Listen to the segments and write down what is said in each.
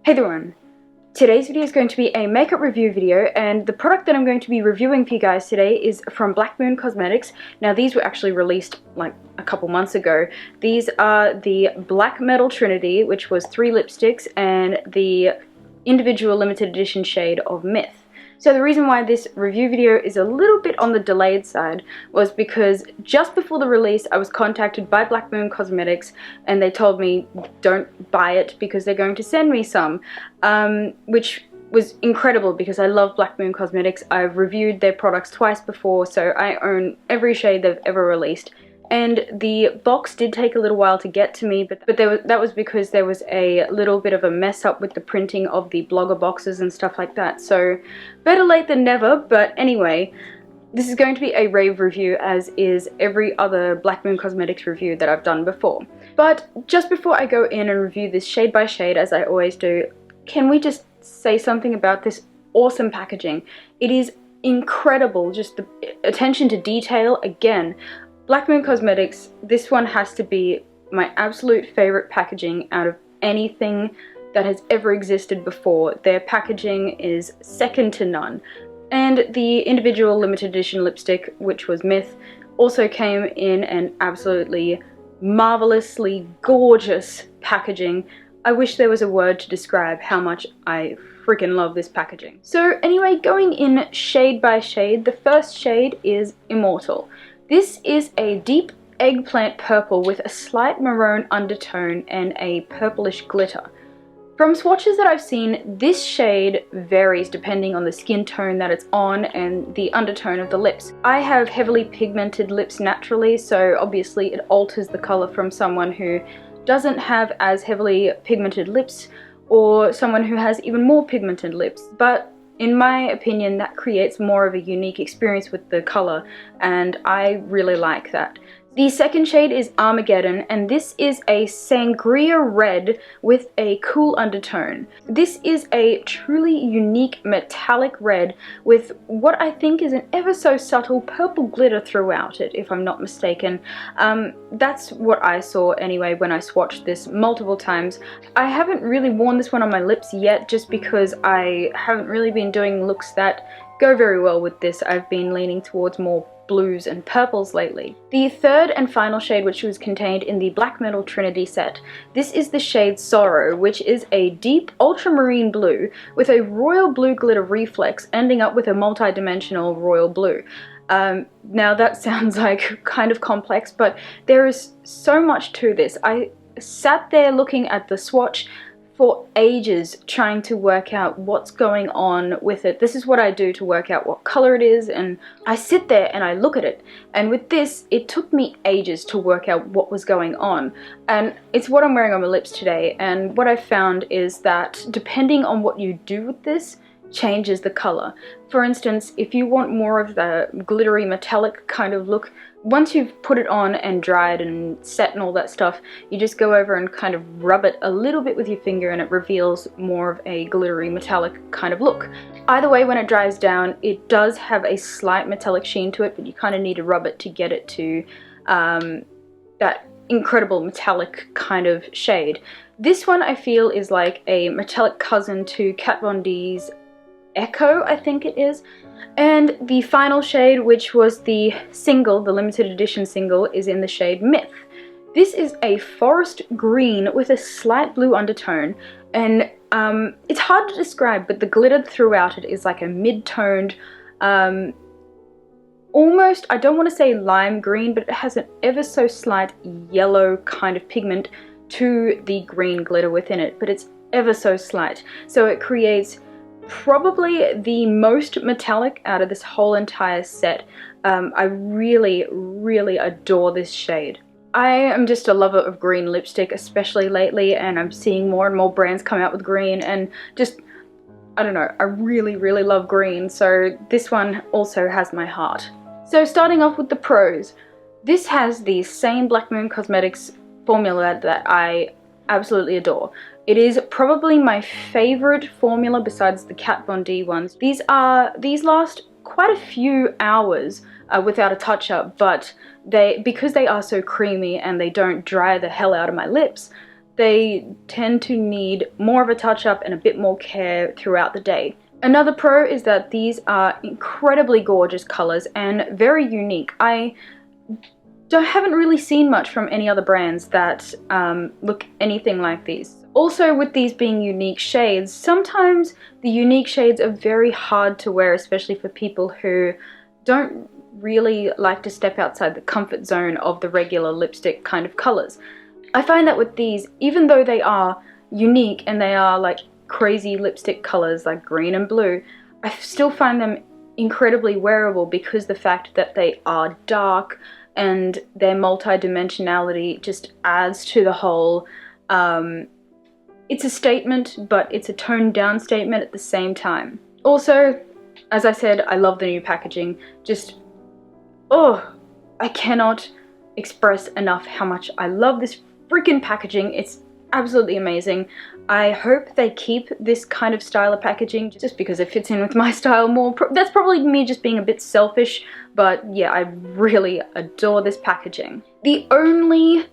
Hey there everyone! Today's video is going to be a makeup review video, and the product that I'm going to be reviewing for you guys today is from Black Moon Cosmetics. Now these were actually released like a couple months ago. These are the Black Metal Trinity, which was 3 lipsticks, and the individual limited edition shade of Myth. So the reason why this review video is a little bit on the delayed side was because just before the release I was contacted by Black Moon Cosmetics and they told me don't buy it because they're going to send me some, which was incredible because I love Black Moon Cosmetics. I've reviewed their products twice before, so I own every shade they've ever released. And the box did take a little while to get to me, but that was because there was a little bit of a mess up with the printing of the blogger boxes and stuff like that. So better late than never, but anyway, this is going to be a rave review, as is every other Black Moon Cosmetics review that I've done before. But just before I go in and review this shade by shade, as I always do, can we just say something about this awesome packaging? It is incredible, just the attention to detail again. Black Moon Cosmetics, this one has to be my absolute favorite packaging out of anything that has ever existed before. Their packaging is second to none. And the individual limited edition lipstick, which was Myth, also came in an absolutely marvelously gorgeous packaging. I wish there was a word to describe how much I freaking love this packaging. So anyway, going in shade by shade, the first shade is Immortal. This is a deep eggplant purple with a slight maroon undertone and a purplish glitter. From swatches that I've seen, this shade varies depending on the skin tone that it's on and the undertone of the lips. I have heavily pigmented lips naturally, so obviously it alters the color from someone who doesn't have as heavily pigmented lips or someone who has even more pigmented lips. But in my opinion, that creates more of a unique experience with the color, and I really like that. The second shade is Armageddon, and this is a sangria red with a cool undertone. This is a truly unique metallic red with what I think is an ever so subtle purple glitter throughout it, if I'm not mistaken. That's what I saw anyway when I swatched this multiple times. I haven't really worn this one on my lips yet, just because I haven't really been doing looks that go very well with this. I've been leaning towards more blues and purples lately. The third and final shade, which was contained in the Black Metal Trinity set, this is the shade Sorrow, which is a deep ultramarine blue with a royal blue glitter reflex, ending up with a multi-dimensional royal blue. Now that sounds like kind of complex, but there is so much to this. I sat there looking at the swatch for ages trying to work out what's going on with it. This is what I do to work out what color it is, and I sit there and I look at it. And with this, it took me ages to work out what was going on. And it's what I'm wearing on my lips today, and what I found is that depending on what you do with this, changes the color. For instance, if you want more of the glittery metallic kind of look, once you've put it on and dried and set and all that stuff, you just go over and kind of rub it a little bit with your finger and it reveals more of a glittery metallic kind of look. Either way, when it dries down, it does have a slight metallic sheen to it, but you kind of need to rub it to get it to that incredible metallic kind of shade. This one I feel is like a metallic cousin to Kat Von D's Echo, I think it is. And the final shade, which was the single, the limited edition single, is in the shade Myth. This is a forest green with a slight blue undertone, and it's hard to describe, but the glitter throughout it is like a mid-toned, almost, I don't want to say lime green, but it has an ever so slight yellow kind of pigment to the green glitter within it, but it's ever so slight. So it creates probably the most metallic out of this whole entire set. I really, really adore this shade. I am just a lover of green lipstick, especially lately, and I'm seeing more and more brands come out with green, and just, I don't know, I really, really love green, so this one also has my heart. So starting off with the pros, this has the same Black Moon Cosmetics formula that I absolutely adore. It is probably my favorite formula besides the Kat Von D ones. These last quite a few hours without a touch-up, but because they are so creamy and they don't dry the hell out of my lips, they tend to need more of a touch-up and a bit more care throughout the day. Another pro is that these are incredibly gorgeous colors and very unique. I haven't really seen much from any other brands that look anything like these. Also, with these being unique shades, sometimes the unique shades are very hard to wear, especially for people who don't really like to step outside the comfort zone of the regular lipstick kind of colors. I find that with these, even though they are unique and they are like crazy lipstick colors like green and blue, I still find them incredibly wearable because the fact that they are dark and their multi-dimensionality just adds to the whole. It's a statement, but it's a toned down statement at the same time. Also, as I said, I love the new packaging. Just, oh, I cannot express enough how much I love this freaking packaging. It's absolutely amazing. I hope they keep this kind of style of packaging just because it fits in with my style more. That's probably me just being a bit selfish, but yeah, I really adore this packaging. The only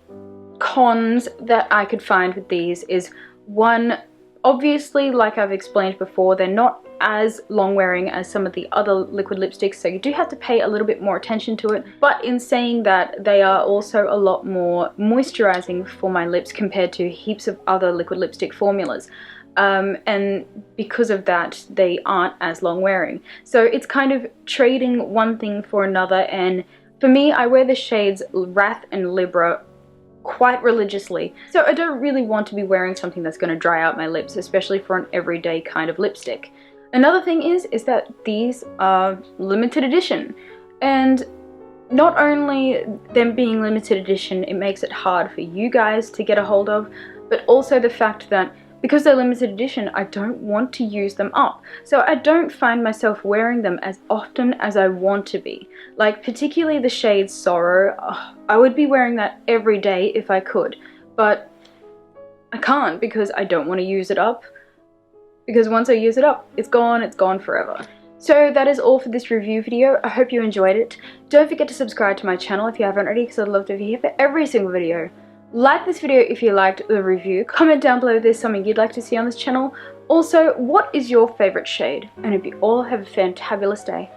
cons that I could find with these is, one, obviously, like I've explained before, they're not as long wearing as some of the other liquid lipsticks, so you do have to pay a little bit more attention to it. But in saying that, they are also a lot more moisturizing for my lips compared to heaps of other liquid lipstick formulas. And because of that, they aren't as long wearing. So it's kind of trading one thing for another, and for me, I wear the shades Wrath and Libra quite religiously, so I don't really want to be wearing something that's going to dry out my lips, especially for an everyday kind of lipstick. Another thing is that these are limited edition, and not only them being limited edition, it makes it hard for you guys to get a hold of, but also the fact that because they're limited edition, I don't want to use them up. So I don't find myself wearing them as often as I want to be. Like, particularly the shade Sorrow, I would be wearing that every day if I could. But I can't because I don't want to use it up. Because once I use it up, it's gone forever. So that is all for this review video. I hope you enjoyed it. Don't forget to subscribe to my channel if you haven't already, because I'd love to be here for every single video. Like this video if you liked the review. Comment down below if there's something you'd like to see on this channel. Also, what is your favorite shade? And I hope you all have a fantabulous day.